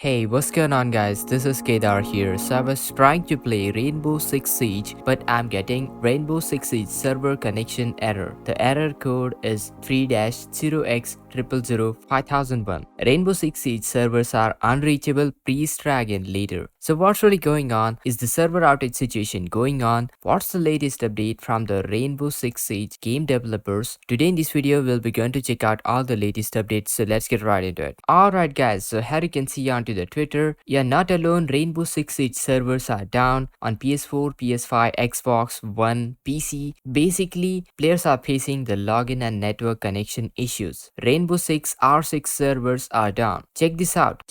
Hey, what's going on guys? This is Kedar here. So I was trying to play Rainbow Six Siege, but I'm getting Rainbow Six Siege server connection error. The error code is 3-0x005001. Rainbow Six Siege servers are unreachable, please try again later. So what's really going on? Is the server outage situation going on? What's the latest update from the Rainbow Six Siege game developers? Today in this video, we'll be going to check out all the latest updates, so let's get right into it. Alright guys, so here you can see onto the Twitter, you're not alone, Rainbow Six Siege servers are down on PS4, PS5, Xbox One, PC. Basically, players are facing the login and network connection issues. Rainbow Six R6 servers are down. Check this out.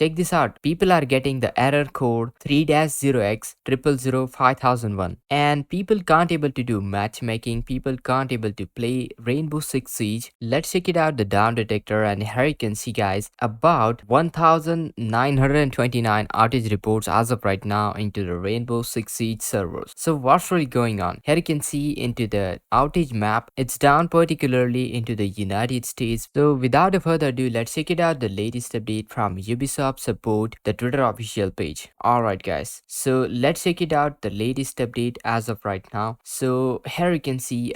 People are getting the error code 3-0x005001 and people can't able to do matchmaking. People can't able to play Rainbow Six Siege. Let's check it out the down detector, and here you can see guys about 1929 outage reports as of right now into the Rainbow Six Siege servers. So what's really going on? Here you can see into the outage map, it's down particularly into the United States. So without a further ado, let's check it out the latest update from Ubisoft support, the Twitter official page. Alright guys, so let's check it out the latest update as of right now. So here you can see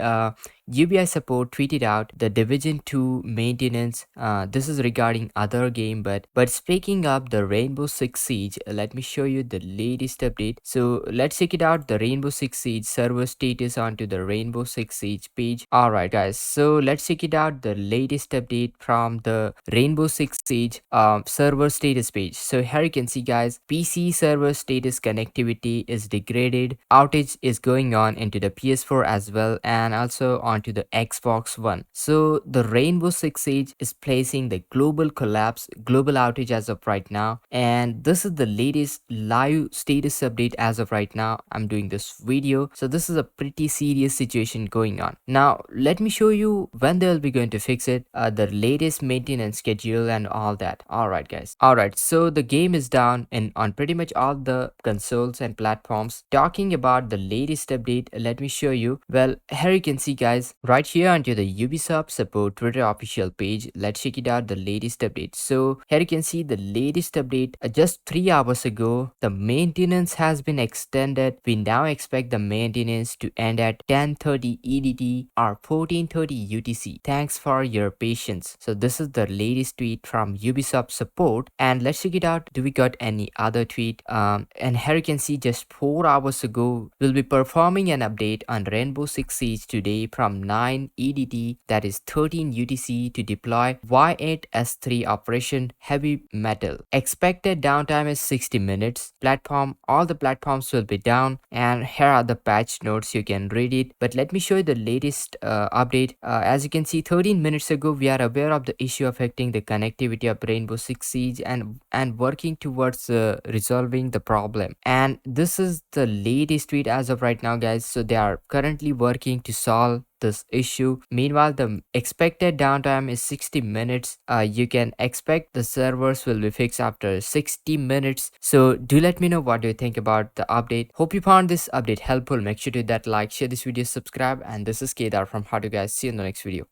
UBI support tweeted out the Division 2 maintenance. This is regarding other game, but speaking up the Rainbow Six Siege, let me show you the latest update. So let's check it out the Rainbow Six Siege server status onto the Rainbow Six Siege page. Alright guys, so let's check it out the latest update from the Rainbow Six Siege server status page. So here you can see guys, PC server status connectivity is degraded, outage is going on into the PS4 as well, and also onto the Xbox One. So the Rainbow Six Siege is placing the global collapse, global outage as of right now, and this is the latest live status update as of right now. I'm doing this video, so this is a pretty serious situation going on. Now let me show you when they'll be going to fix it, the latest maintenance schedule and all that. Alright guys, alright, so the game is down and on pretty much all the consoles and platforms. Talking about the latest update, let me show you. Well, here you can see guys, right here onto the Ubisoft support Twitter official page. Let's check it out the latest update. So here you can see the latest update just 3 hours ago. The maintenance has been extended. We now expect the maintenance to end at 10:30 EDT or 14:30 UTC. Thanks for your patience. So this is the latest tweet from Ubisoft support, and let's check it out. Do we got any other tweet? And here you can see just 4 hours ago, we'll be performing an update on Rainbow Six Siege today from 9 EDT, that is 13 UTC, to deploy Y8S3 Operation Heavy Metal. Expected downtime is 60 minutes. All the platforms will be down, and here are the patch notes, you can read it. But let me show you the latest update. As you can see, 13 minutes ago, we are aware of the issue affecting the connectivity of Rainbow Six Siege and working towards resolving the problem. And this is the latest tweet as of right now guys. So they are currently working to solve this issue. Meanwhile, the expected downtime is 60 minutes. You can expect the servers will be fixed after 60 minutes. So do let me know what do you think about the update. Hope you found this update helpful. Make sure to hit that like, share this video, subscribe, and this is Kedar from How To Guys. See you in the next video.